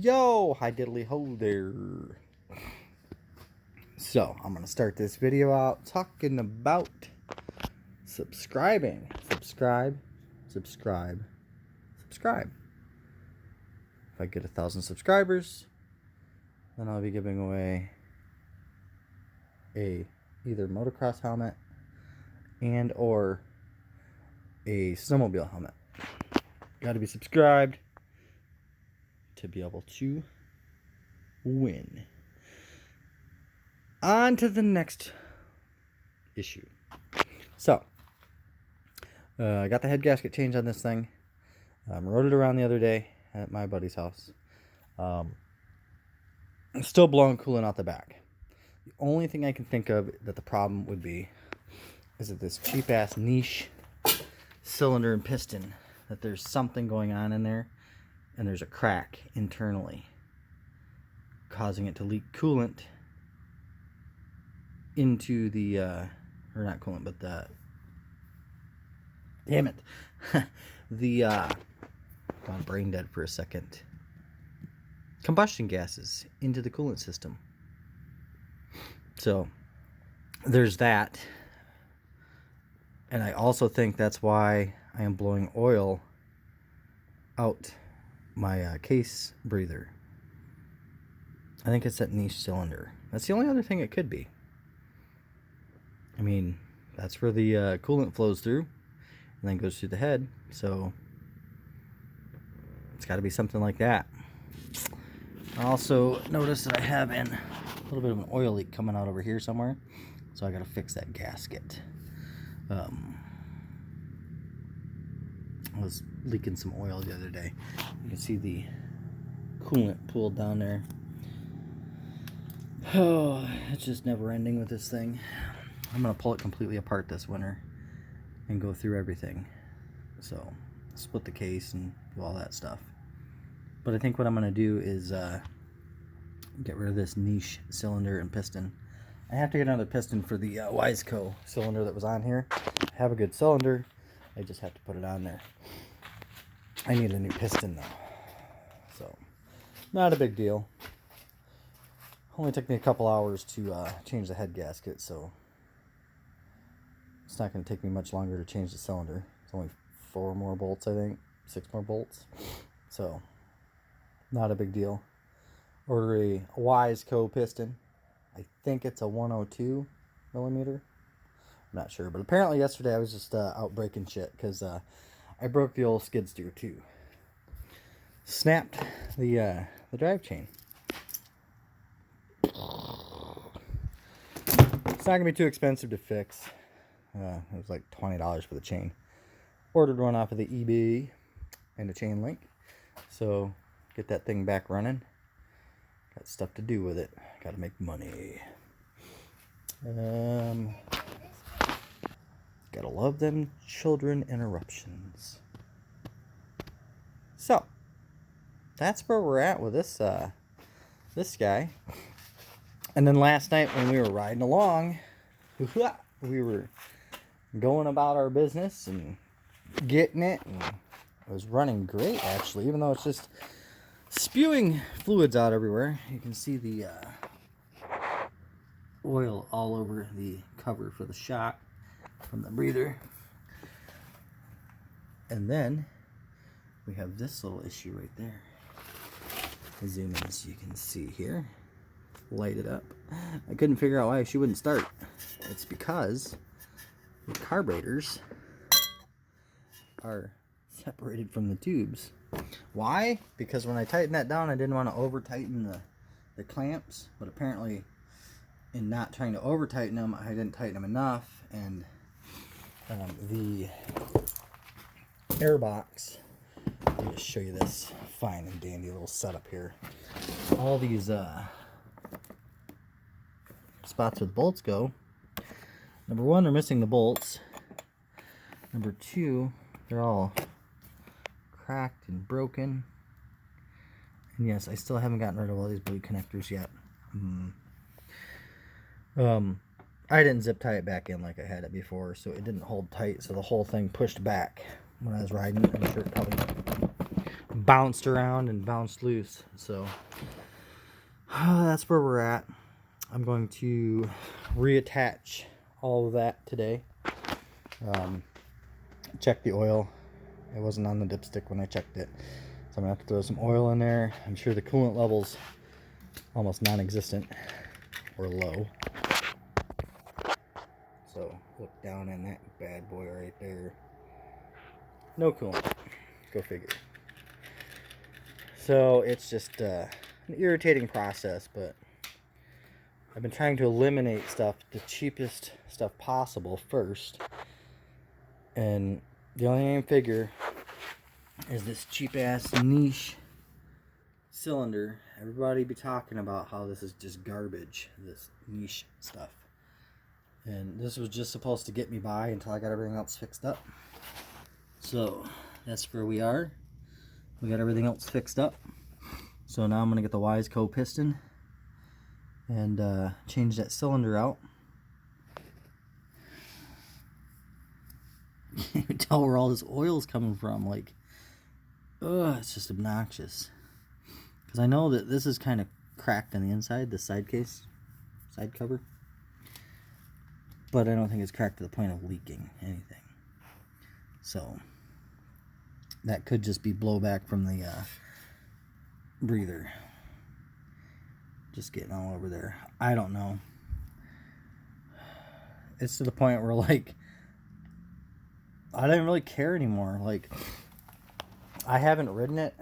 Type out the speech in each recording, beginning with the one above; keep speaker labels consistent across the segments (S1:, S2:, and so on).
S1: Yo, hi diddly ho there. So, I'm going to start this video out talking about subscribing. Subscribe. If I get 1,000 subscribers, then I'll be giving away a either motocross helmet and or a snowmobile helmet. Got to be subscribed to be able to win. On to the next issue. So, I got the head gasket changed on this thing. Rode it around the other day at my buddy's house. Still blowing coolant out the back. The only thing I can think of that the problem would be is that this cheap ass niche cylinder and piston, that there's something going on in there and there's a crack internally causing it to leak coolant into the or not coolant, but the damn it the gone brain dead for a second, combustion gases into the coolant system. So there's that, and I also think that's why I am blowing oil out my case breather. I think it's that niche cylinder. That's the only other thing it could be. I mean, that's where the coolant flows through and then goes through the head, so it's got to be something like that. I also noticed that I have a little bit of an oil leak coming out over here somewhere, so I got to fix that gasket. I was leaking some oil the other day. You can see the coolant pooled down there. Oh, it's just never ending with this thing. I'm going to pull it completely apart this winter and go through everything. So, split the case and do all that stuff. But I think what I'm going to do is get rid of this niche cylinder and piston. I have to get another piston for the Wiseco cylinder that was on here. I have a good cylinder. I just have to put it on there. I need a new piston though. So, not a big deal. Only took me a couple hours to change the head gasket, so it's not going to take me much longer to change the cylinder. It's only 4 more bolts, I think. 6 more bolts. So, not a big deal. Order a Wiseco piston. I think it's a 102 millimeter. I'm not sure, but apparently yesterday I was just out breaking shit because I broke the old skid steer too. Snapped the drive chain. It's not gonna be too expensive to fix. It was like $20 for the chain. Ordered one off of the eBay and a chain link, so get that thing back running. Got stuff to do with it. Got to make money. Gotta love them children interruptions. So that's where we're at with this this guy. And then last night when we were riding along, we were going about our business and getting it, and it was running great actually, even though it's just spewing fluids out everywhere. You can see the oil all over the cover for the shock from the breather. And then we have this little issue right there. I'll zoom in so you can see here. Light it up. I couldn't figure out why she wouldn't start. It's because the carburetors are separated from the tubes. Why? Because when I tightened that down, I didn't want to over tighten the clamps, but apparently in not trying to over tighten them, I didn't tighten them enough, and the air box, let me just show you this fine and dandy little setup here. All these spots where the bolts go, number one, they're missing the bolts. Number two, they're all cracked and broken. And yes, I still haven't gotten rid of all these blue connectors yet. I didn't zip tie it back in like I had it before, so it didn't hold tight, so the whole thing pushed back when I was riding. I'm sure it probably bounced around and bounced loose. So that's where we're at. I'm going to reattach all of that today. Check the oil. It wasn't on the dipstick when I checked it, so I'm gonna have to throw some oil in there. I'm sure the coolant level's almost non-existent or low. So look down in that bad boy right there. No coolant. Go figure. So it's just an irritating process, but I've been trying to eliminate stuff, the cheapest stuff possible first. And the only thing I can figure is this cheap ass niche cylinder. Everybody be talking about how this is just garbage, this niche stuff. And this was just supposed to get me by until I got everything else fixed up. So that's where we are. We got everything else fixed up. So now I'm going to get the Wiseco piston and change that cylinder out. You can't even tell where all this oil's coming from. Like, ugh, it's just obnoxious. Because I know that this is kind of cracked on the inside, the side case, side cover. But I don't think it's cracked to the point of leaking anything. So that could just be blowback from the breather. Just getting all over there. I don't know. It's to the point where, like, I don't really care anymore. Like, I haven't ridden it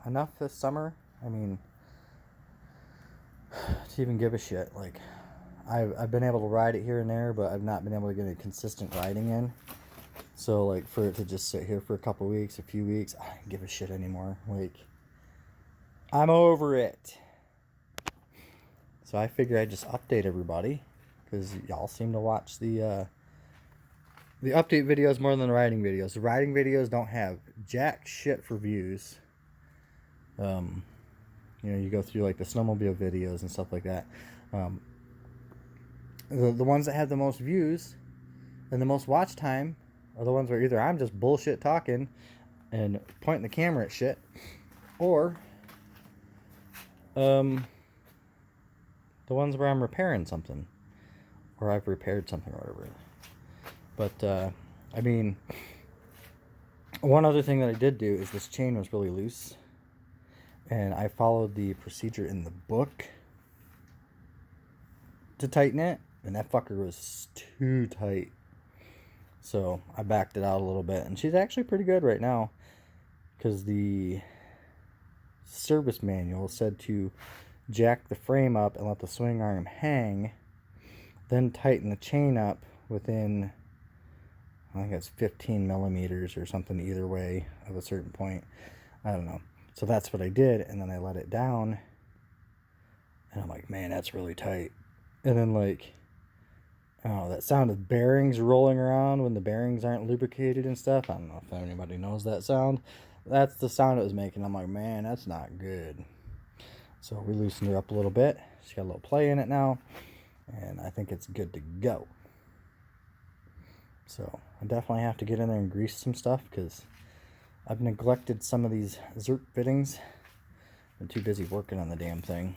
S1: enough this summer. I mean, to even give a shit. Like, I've been able to ride it here and there, but I've not been able to get a consistent riding in. So, like, for it to just sit here for a couple weeks, a few weeks, I don't give a shit anymore. Like, I'm over it. So I figure I'd just update everybody, because y'all seem to watch the update videos more than the riding videos. The riding videos don't have jack shit for views. You know, you go through like the snowmobile videos and stuff like that. The ones that have the most views and the most watch time are the ones where either I'm just bullshit talking and pointing the camera at shit, or the ones where I'm repairing something, or I've repaired something or whatever. But I mean, one other thing that I did do is this chain was really loose, and I followed the procedure in the book to tighten it, and that fucker was too tight. So I backed it out a little bit, and she's actually pretty good right now, because the service manual said to jack the frame up and let the swing arm hang, then tighten the chain up within, I think it's 15 millimeters or something either way of a certain point. I don't know. So that's what I did, and then I let it down, and I'm like, man, that's really tight. And then, like, oh, that sound of bearings rolling around when the bearings aren't lubricated and stuff. I don't know if anybody knows that sound. That's the sound it was making. I'm like, man, that's not good. So we loosened her up a little bit. She's got a little play in it now, and I think it's good to go. So I definitely have to get in there and grease some stuff, because I've neglected some of these Zerk fittings. I'm too busy working on the damn thing.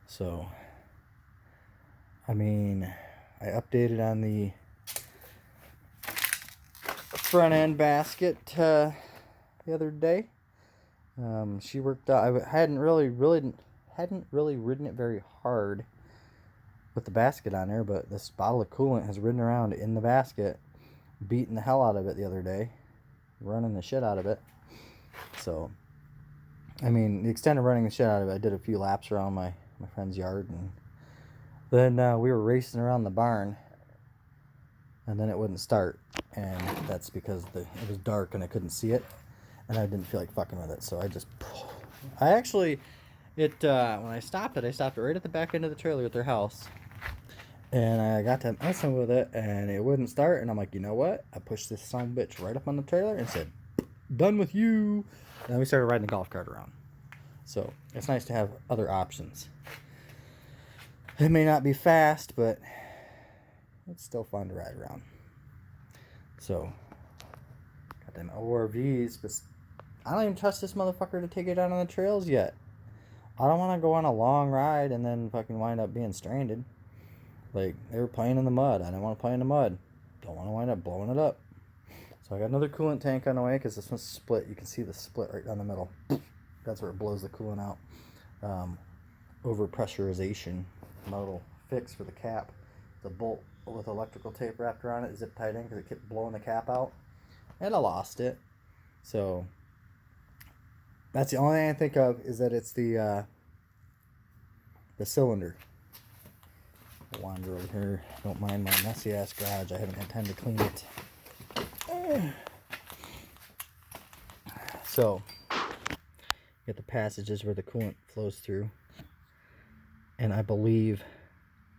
S1: So, I mean, I updated on the front end basket the other day. She worked out. I hadn't really ridden it very hard with the basket on there, but this bottle of coolant has ridden around in the basket, beating the hell out of it the other day, running the shit out of it. So, I mean, the extent of running the shit out of it, I did a few laps around my friend's yard, and then we were racing around the barn, and then it wouldn't start, and that's because it was dark and I couldn't see it, and I didn't feel like fucking with it. So when I stopped it right at the back end of the trailer at their house, and I got to messing with it, and it wouldn't start, and I'm like, you know what? I pushed this son of a bitch right up on the trailer and said, done with you. And then we started riding the golf cart around. So it's nice to have other options. It may not be fast, but it's still fun to ride around. So got them ORVs I don't even trust this motherfucker to take it out on the trails yet. I don't want to go on a long ride and then fucking wind up being stranded. Like, they were playing in the mud. I didn't want to play in the mud. Don't want to wind up blowing it up. So I got another coolant tank on the way because this one's split. You can see the split right down the middle. That's where it blows the coolant out. Overpressurization. My little fix for the cap. The bolt with electrical tape wrapped around it, zip tied in because it kept blowing the cap out. And I lost it. So that's the only thing I think of, is that it's the cylinder. I'll wander over here. Don't mind my messy ass garage. I haven't had time to clean it. So, get the passages where the coolant flows through. And I believe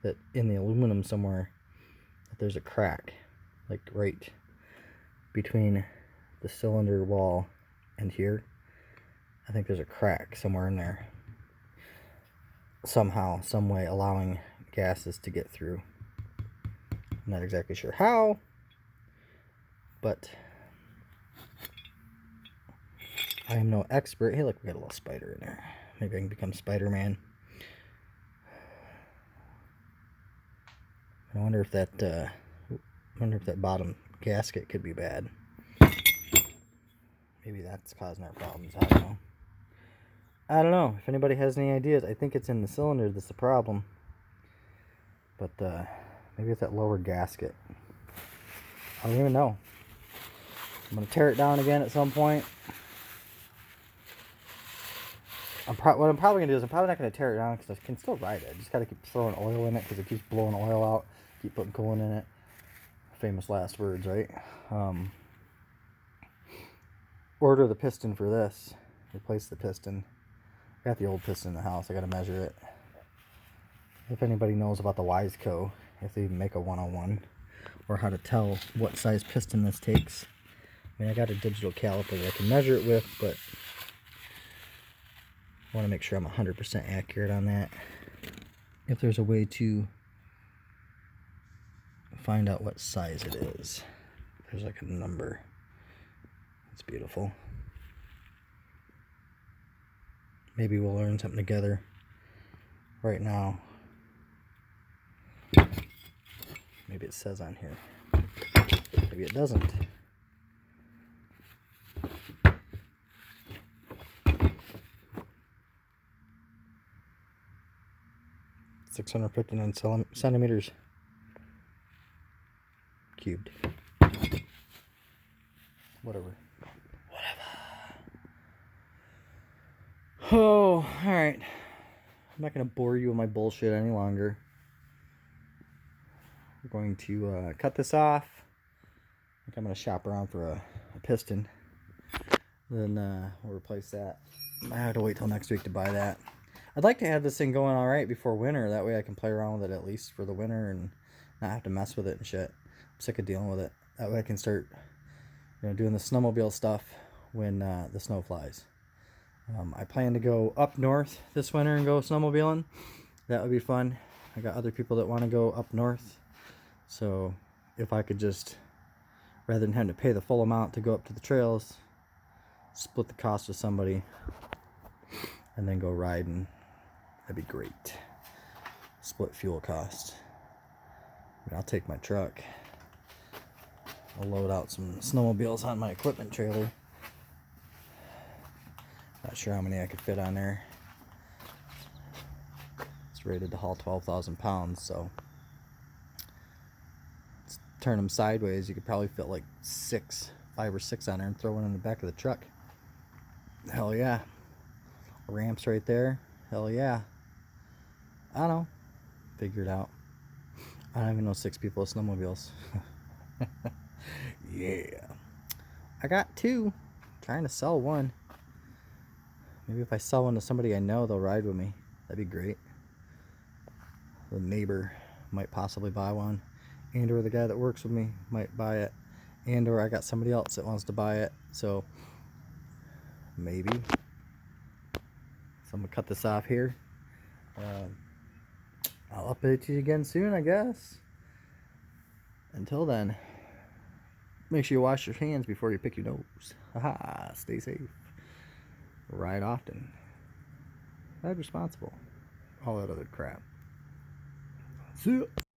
S1: that in the aluminum somewhere, that there's a crack. Like right between the cylinder wall and here. I think there's a crack somewhere in there. Somehow, some way, allowing gases to get through. I'm not exactly sure how, but I am no expert. Hey, look, we got a little spider in there. Maybe I can become Spider-Man. I wonder if that bottom gasket could be bad. Maybe that's causing our problems. I don't know. I don't know. If anybody has any ideas, I think it's in the cylinder that's the problem. But maybe it's that lower gasket. I don't even know. I'm going to tear it down again at some point. What I'm probably going to do is I'm probably not going to tear it down because I can still ride it. I just got to keep throwing oil in it because it keeps blowing oil out. Keep putting coolant in it. Famous last words, right? Order the piston for this. Replace the piston. I got the old piston in the house. I got to measure it. If anybody knows about the Wiseco, if they even make a 101, or how to tell what size piston this takes. I mean, I got a digital caliper that I can measure it with, but I want to make sure I'm 100% accurate on that. If there's a way to find out what size it is. There's like a number. It's beautiful. Maybe we'll learn something together. Right now, maybe it says on here. Maybe it doesn't. .659 centimeters cubed. Whatever. Oh, alright. I'm not going to bore you with my bullshit any longer. We're going to cut this off. I think I'm going to shop around for a piston. Then we'll replace that. I have to wait till next week to buy that. I'd like to have this thing going alright before winter. That way I can play around with it at least for the winter and not have to mess with it and shit. I'm sick of dealing with it. That way I can start, doing the snowmobile stuff when the snow flies. I plan to go up north this winter and go snowmobiling. That would be fun. I got other people that want to go up north. So if I could just, rather than having to pay the full amount to go up to the trails, split the cost with somebody and then go riding, that'd be great. Split fuel cost. I mean, I'll take my truck. I'll load out some snowmobiles on my equipment trailer. Not sure how many I could fit on there. It's rated to haul 12,000 pounds, so let's turn them sideways. You could probably fit like 5 or 6 on there and throw one in the back of the truck. Hell yeah. Ramps right there. Hell yeah. I don't know. Figure it out. I don't even know 6 people with snowmobiles. Yeah. I got 2. Trying to sell one. Maybe if I sell one to somebody I know, they'll ride with me. That'd be great. The neighbor might possibly buy one. And or the guy that works with me might buy it. And or I got somebody else that wants to buy it. So, maybe. So I'm going to cut this off here. I'll update you again soon, I guess. Until then, make sure you wash your hands before you pick your nose. Haha, stay safe. ride often, ride responsible, all that other crap. See ya.